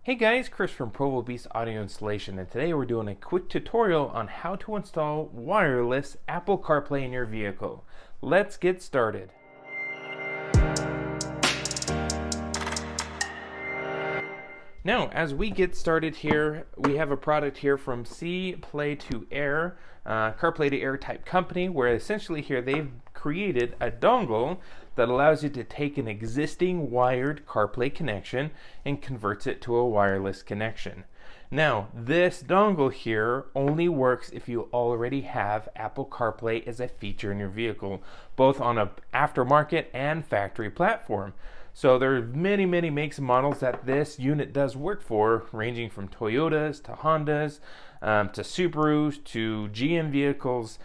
Hey guys, Chris from Provo Beast Audio Installation, and today we're doing a quick tutorial on how to install wireless Apple CarPlay in your vehicle. Let's get started. Now, as we get started here, we have a product here from CarPlay to Air, CarPlay to Air type company, where essentially here they've created a dongle that allows you to take an existing wired CarPlay connection and converts it to a wireless connection. Now, this dongle here only works if you already have Apple CarPlay as a feature in your vehicle, both on an aftermarket and factory platform. So there are many makes and models that this unit does work for, ranging from Toyotas to Hondas, to Subarus, to GM vehicles.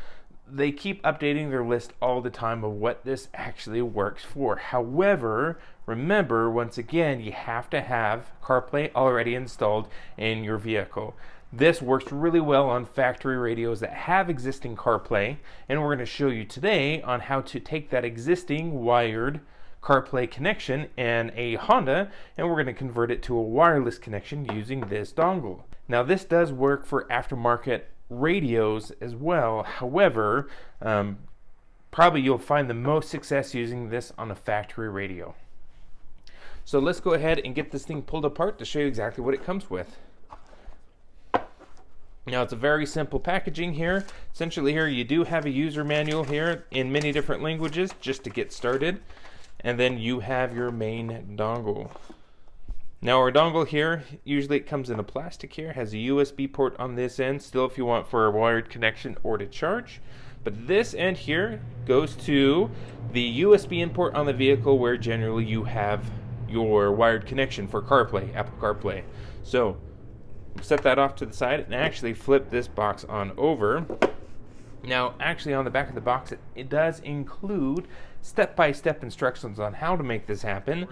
They keep updating their list all the time of what this actually works for. However, remember, once again, you have to have CarPlay already installed in your vehicle. This works really well on factory radios that have existing CarPlay, and we're going to show you today on how to take that existing wired CarPlay connection in a Honda, and we're going to convert it to a wireless connection using this dongle. Now, this does work for aftermarket radios as well. However, probably you'll find the most success using this on a factory radio. So let's go ahead and get this thing pulled apart to show you exactly what it comes with. Now, it's a very simple packaging here. Essentially here you do have a user manual here in many different languages just to get started, and then you have your main dongle. Now, our dongle here, usually it comes in a plastic here, has a USB port on this end, still if you want for a wired connection or to charge. But this end here goes to the USB input on the vehicle where generally you have your wired connection for CarPlay, Apple CarPlay. So, set that off to the side and actually flip this box on over. Now, actually on the back of the box, it does include step-by-step instructions on how to make this happen.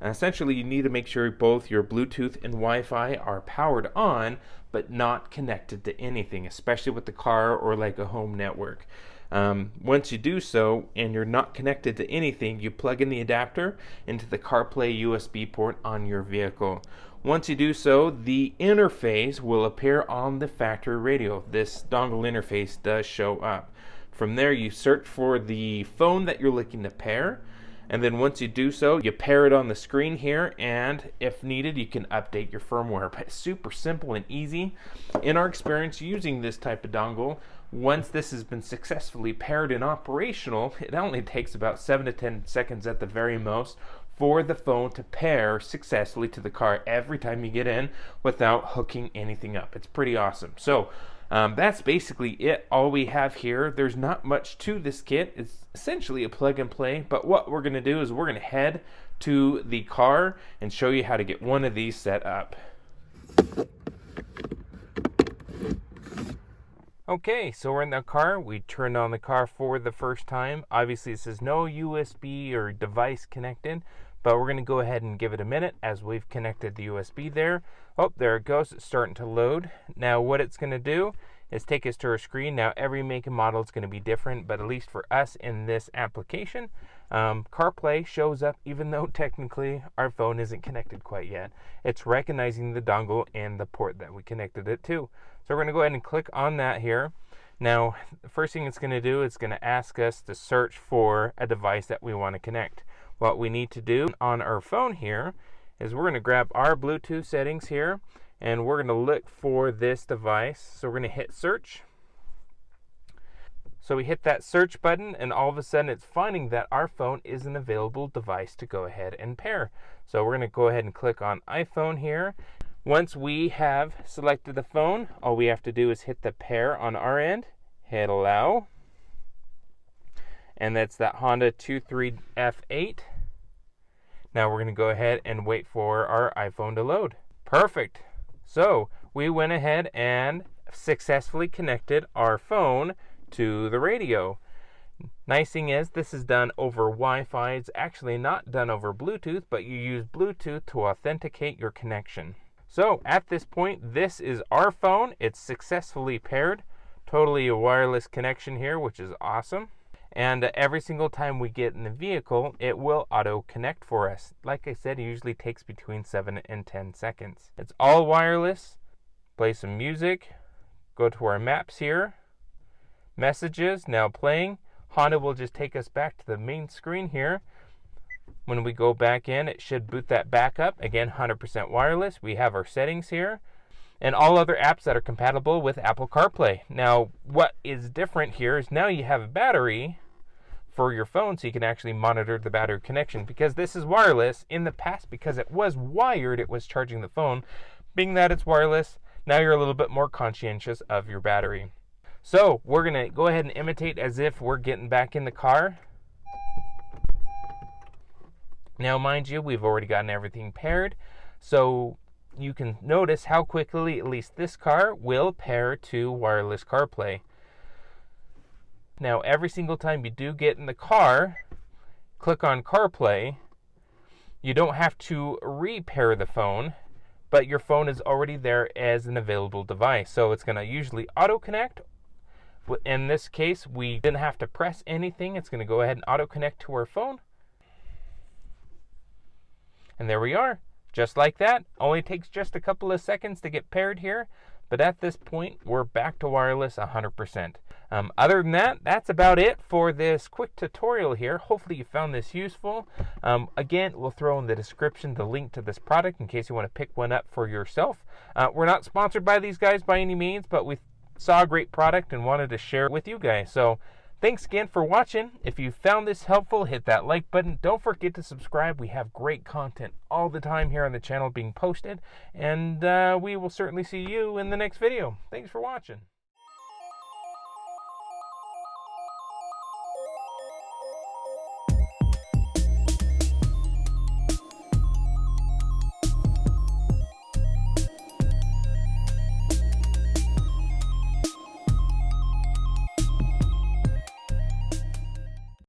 Essentially, you need to make sure both your Bluetooth and Wi-Fi are powered on, but not connected to anything, especially with the car or like a home network. Once you do so, and you're not connected to anything, you plug in the adapter into the CarPlay USB port on your vehicle. Once you do so, the interface will appear on the factory radio. This dongle interface does show up. From there, you search for the phone that you're looking to pair, and then once you do so, you pair it on the screen here, and if needed, you can update your firmware. But it's super simple and easy. In our experience using this type of dongle, once this has been successfully paired and operational, it only takes about 7 to 10 seconds at the very most for the phone to pair successfully to the car every time you get in without hooking anything up. It's pretty awesome. So that's basically it. All we have here. There's not much to this kit. It's essentially a plug and play, but what we're going to do is we're going to head to the car and show you how to get one of these set up. Okay, so we're in the car. We turned on the car for the first time. Obviously, it says no USB or device connected, but we're going to go ahead and give it a minute as we've connected the USB there. Oh, there it goes. It's starting to load. Now, what it's going to do is take us to our screen. Now, every make and model is going to be different, but at least for us in this application, CarPlay shows up even though technically our phone isn't connected quite yet. It's recognizing the dongle and the port that we connected it to. So we're going to go ahead and click on that here. Now, the first thing it's going to do is going to ask us to search for a device that we want to connect. What we need to do on our phone here is we're going to grab our Bluetooth settings here, and we're going to look for this device. So we're going to hit search. So we hit that search button, and all of a sudden it's finding that our phone is an available device to go ahead and pair. So we're going to go ahead and click on iPhone here. Once we have selected the phone, all we have to do is hit the pair on our end, hit allow, and that's that Honda 23F8. Now we're going to go ahead and wait for our iPhone to load. Perfect. So we went ahead and successfully connected our phone to the radio. Nice thing is this is done over Wi-Fi. It's actually not done over Bluetooth, but you use Bluetooth to authenticate your connection. So at this point, this is our phone. It's successfully paired. Totally a wireless connection here, which is awesome. And every single time we get in the vehicle, it will auto connect for us. Like I said, it usually takes between 7 and 10 seconds. It's all wireless. Play some music. Go to our maps here. Messages, now playing. Honda will just take us back to the main screen here. When we go back in, it should boot that back up. Again, 100% wireless. We have our settings here. And all other apps that are compatible with Apple CarPlay. Now, what is different here is now you have a battery for your phone, so you can actually monitor the battery connection. Because this is wireless, in the past, because it was wired, it was charging the phone. Being that it's wireless, now you're a little bit more conscientious of your battery. So we're going to go ahead and imitate as if we're getting back in the car. Now, mind you, we've already gotten everything paired. So you can notice how quickly at least this car will pair to wireless CarPlay. Now, every single time you do get in the car, click on CarPlay. You don't have to repair the phone, but your phone is already there as an available device. So it's going to usually auto-connect. In this case, we didn't have to press anything. It's going to go ahead and auto-connect to our phone. And there we are. Just like that. Only takes just a couple of seconds to get paired here. But at this point, we're back to wireless 100%. Other than that, that's about it for this quick tutorial here. Hopefully you found this useful. Again, we'll throw in the description the link to this product in case you want to pick one up for yourself. We're not sponsored by these guys by any means, but we saw a great product and wanted to share it with you guys. So thanks again for watching. If you found this helpful, hit that like button. Don't forget to subscribe. We have great content all the time here on the channel being posted. And we will certainly see you in the next video. Thanks for watching.